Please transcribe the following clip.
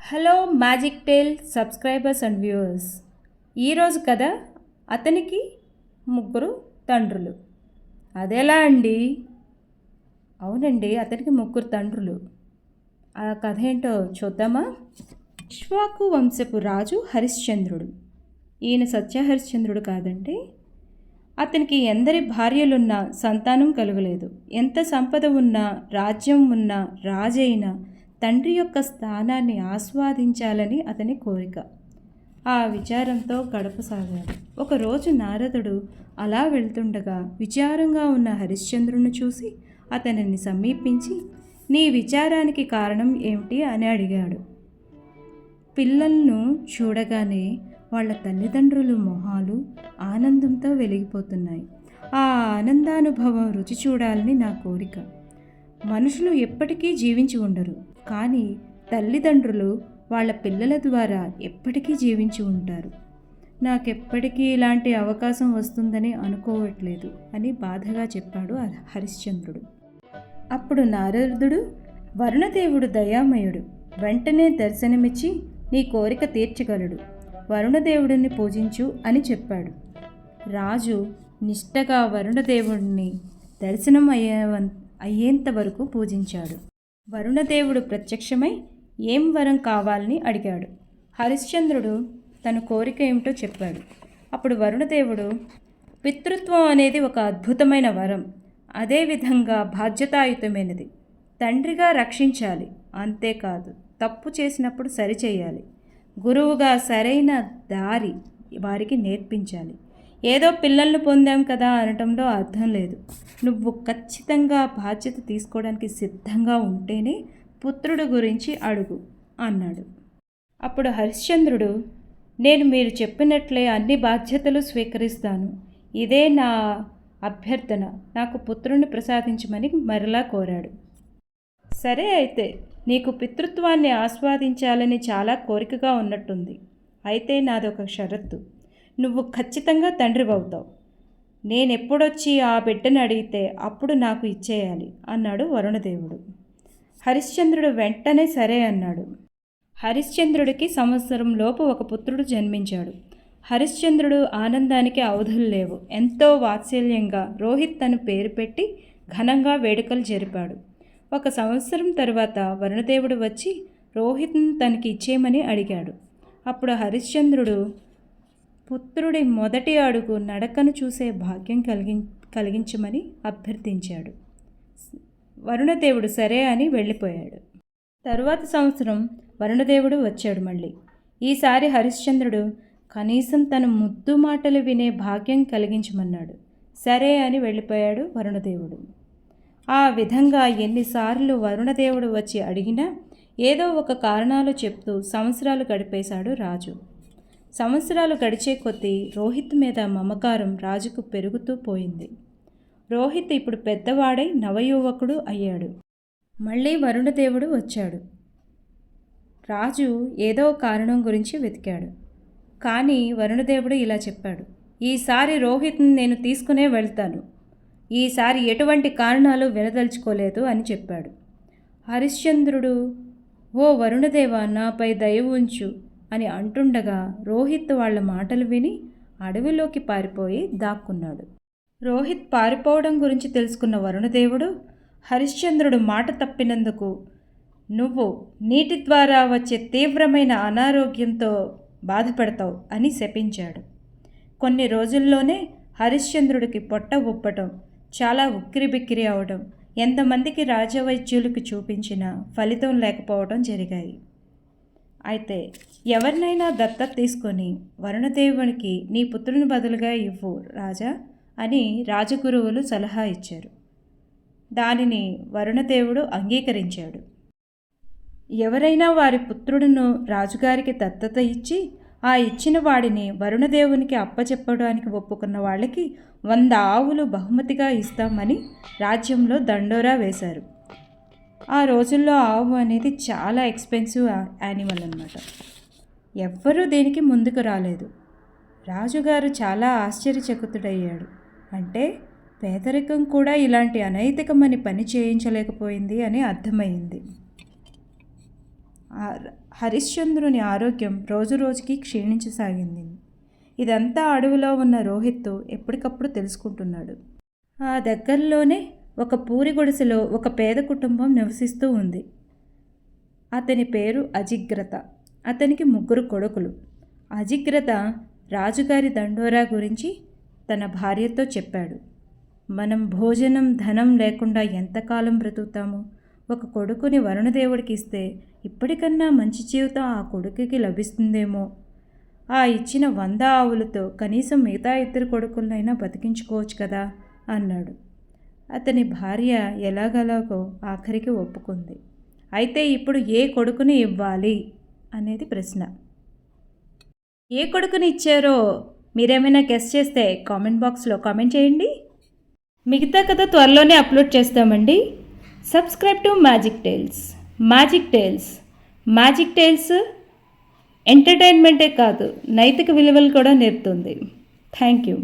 Hello magic tale subscribers and viewers. ఈరోజు కథ అతనికి ముగ్గురు తండ్రులు. అదెలా అండి? అవునండి, అతనికి ముగ్గురు తండ్రులు. ఆ కథ ఏంటో చూద్దామా? ఇక్ష్వాకు వంశపు రాజు హరిశ్చంద్రుడు. ఈయన సత్యహరిశ్చంద్రుడు కాదండి. అతనికి ఎందరి భార్యలున్నా సంతానం కలుగలేదు. ఎంత సంపద ఉన్నా, రాజ్యం ఉన్నా, రాజైనా తండ్రి యొక్క స్థానాన్ని ఆస్వాదించాలని అతని కోరిక. ఆ విచారంతో గడపసాగాడు. ఒకరోజు నారదుడు అలా వెళ్తుండగా విచారంగా ఉన్న హరిశ్చంద్రుని చూసి అతనిని సమీపించి, నీ విచారానికి కారణం ఏమిటి అని అడిగాడు. పిల్లలను చూడగానే వాళ్ళ తల్లిదండ్రుల మొహాలు ఆనందంతో వెలిగిపోతున్నాయి. ఆ ఆనందానుభవం రుచి చూడాలని నా కోరిక. మనుషులు ఎప్పటికీ జీవించి ఉండరు, కానీ తల్లిదండ్రులు వాళ్ళ పిల్లల ద్వారా ఎప్పటికీ జీవించి ఉంటారు. నాకెప్పటికీ ఇలాంటి అవకాశం వస్తుందని అనుకోవట్లేదు అని బాధగా చెప్పాడు హరిశ్చంద్రుడు. అప్పుడు నారదుడు, వరుణదేవుడు దయామయుడు, వెంటనే దర్శనమిచ్చి నీ కోరిక తీర్చగలడు. వరుణదేవుడిని పూజించు అని చెప్పాడు. రాజు నిష్టగా వరుణదేవుడిని దర్శనం అయ్యేంత వరకు పూజించాడు. వరుణదేవుడు ప్రత్యక్షమై ఏం వరం కావాలని అడిగాడు. హరిశ్చంద్రుడు తన కోరిక ఏమిటో చెప్పాడు. అప్పుడు వరుణదేవుడు, పితృత్వం అనేది ఒక అద్భుతమైన వరం, అదేవిధంగా బాధ్యతాయుతమైనది. తండ్రిగా రక్షించాలి, అంతేకాదు తప్పు చేసినప్పుడు సరిచేయాలి. గురువుగా సరైన దారి వారికి నేర్పించాలి. ఏదో పిల్లల్ని పొందాం కదా అనటంలో అర్థం లేదు. నువ్వు ఖచ్చితంగా బాధ్యత తీసుకోవడానికి సిద్ధంగా ఉంటేనే పుత్రుడు గురించి అడుగు అన్నాడు. అప్పుడు హరిశ్చంద్రుడు, నేను మీరు చెప్పినట్లే అన్ని బాధ్యతలు స్వీకరిస్తాను. ఇదే నా అభ్యర్థన, నాకు పుత్రుని ప్రసాదించమని మరలా కోరాడు. సరే, అయితే నీకు పితృత్వాన్ని ఆస్వాదించాలని చాలా కోరికగా ఉన్నట్టుంది. అయితే నాదొక షరతు, నువ్వు ఖచ్చితంగా తండ్రి అవుతావు. నేనెప్పుడొచ్చి ఆ బిడ్డను అడిగితే అప్పుడు నాకు ఇచ్చేయాలి అన్నాడు వరుణదేవుడు. హరిశ్చంద్రుడు వెంటనే సరే అన్నాడు. హరిశ్చంద్రుడికి సంవత్సరం లోపు ఒక పుత్రుడు జన్మించాడు. హరిశ్చంద్రుడు ఆనందానికి అవధులు లేవు. ఎంతో వాత్సల్యంగా రోహిత్ తను పేరు పెట్టి ఘనంగా వేడుకలు జరిపాడు. ఒక సంవత్సరం తరువాత వరుణదేవుడు వచ్చి రోహిత్ను తనకి ఇచ్చేయమని అడిగాడు. అప్పుడు హరిశ్చంద్రుడు పుత్రుడి మొదటి అడుగు నడకను చూసే భాగ్యం కలిగించమని అభ్యర్థించాడు. వరుణదేవుడు సరే అని వెళ్ళిపోయాడు. తరువాత సంవత్సరం వరుణదేవుడు వచ్చాడు మళ్ళీ. ఈసారి హరిశ్చంద్రుడు కనీసం తన ముద్దు మాటలు వినే భాగ్యం కలిగించమన్నాడు. సరే అని వెళ్ళిపోయాడు వరుణదేవుడు. ఆ విధంగా ఎన్నిసార్లు వరుణదేవుడు వచ్చి అడిగినా ఏదో ఒక కారణాలు చెప్తూ సంవత్సరాలు గడిపేశాడు రాజు. సంవత్సరాలు గడిచే కొద్దీ రోహిత్ మీద మమకారం రాజుకు పెరుగుతూ పోయింది. రోహిత్ ఇప్పుడు పెద్దవాడై నవయువకుడు అయ్యాడు. మళ్ళీ వరుణదేవుడు వచ్చాడు. రాజు ఏదో కారణం గురించి వెతికాడు. కానీ వరుణదేవుడు ఇలా చెప్పాడు, ఈసారి రోహిత్ని నేను తీసుకునే వెళ్తాను. ఈసారి ఎటువంటి కారణాలు వినదలుచుకోలేదు అని చెప్పాడు. హరిశ్చంద్రుడు, ఓ వరుణదేవ, నాపై దయ ఉంచు అని అంటుండగా రోహిత్ వాళ్ళ మాటలు విని అడవిలోకి పారిపోయి దాక్కున్నాడు. రోహిత్ పారిపోవడం గురించి తెలుసుకున్న వరుణదేవుడు, హరిశ్చంద్రుడు మాట తప్పినందుకు నువ్వు నీటి ద్వారా వచ్చే తీవ్రమైన అనారోగ్యంతో బాధపడతావు అని శపించాడు. కొన్ని రోజుల్లోనే హరిశ్చంద్రుడికి పొట్ట ఉబ్బటం, చాలా ఉక్కిరిబిక్కిరి అవడం, ఎంతమందికి రాజవైద్యులకు చూపించినా ఫలితం లేకపోవడం జరిగాయి. అయితే ఎవరినైనా దత్తత తీసుకొని వరుణదేవునికి నీ పుత్రుని బదులుగా ఇవ్వు రాజా అని రాజగురువులు సలహా ఇచ్చారు. దానిని వరుణదేవుడు అంగీకరించాడు. ఎవరైనా వారి పుత్రుడును రాజుగారికి దత్తత ఇచ్చి ఆ ఇచ్చిన వాడిని వరుణదేవునికి అప్పచెప్పడానికి ఒప్పుకున్న వాళ్ళకి 100 ఆవులు బహుమతిగా ఇస్తామని రాజ్యంలో దండోరా వేశారు. ఆ రోజుల్లో ఆవు అనేది చాలా ఎక్స్పెన్సివ్ యానిమల్ అన్నమాట. ఎవ్వరూ దీనికి ముందుకు రాలేదు. రాజుగారు చాలా ఆశ్చర్యచకితుడయ్యాడు. అంటే పేదరికం కూడా ఇలాంటి అనైతికమని పని చేయించలేకపోయింది అని అర్థమైంది. హరిశ్చంద్రుని ఆరోగ్యం రోజురోజుకి క్షీణించసాగింది. ఇదంతా అడవిలో ఉన్న రోహిత్ ఎప్పటికప్పుడు తెలుసుకుంటున్నాడు. ఆ దగ్గరలోనే ఒక పూరి గుడిసెలో ఒక పేద కుటుంబం నివసిస్తూ ఉంది. అతని పేరు అజిగ్రత. అతనికి 3 కొడుకులు. అజిగ్రత రాజుగారి దండోరా గురించి తన భార్యతో చెప్పాడు. మనం భోజనం ధనం లేకుండా ఎంతకాలం బ్రతుకుతాము? ఒక కొడుకుని వరుణదేవుడికి ఇస్తే ఇప్పటికన్నా మంచి జీవితం ఆ కొడుకుకి లభిస్తుందేమో. ఆ ఇచ్చిన 100 ఆవులతో కనీసం మిగతా 2 కొడుకులనైనా బతికించుకోవచ్చు కదా అన్నాడు. అతని భార్య ఎలాగలాగో ఆఖరికి ఒప్పుకుంది. అయితే ఇప్పుడు ఏ కొడుకుని ఇవ్వాలి అనేది ప్రశ్న. ఏ కొడుకుని ఇచ్చారో మీరేమైనా గెస్ చేస్తే కామెంట్ బాక్స్లో కామెంట్ చేయండి. మిగతా కథ త్వరలోనే అప్లోడ్ చేస్తామండి. Subscribe to Magic Tales. Magic Tales ఎంటర్టైన్మెంటే కాదు, నైతిక విలువలు కూడా నేర్పుతుంది. Thank you.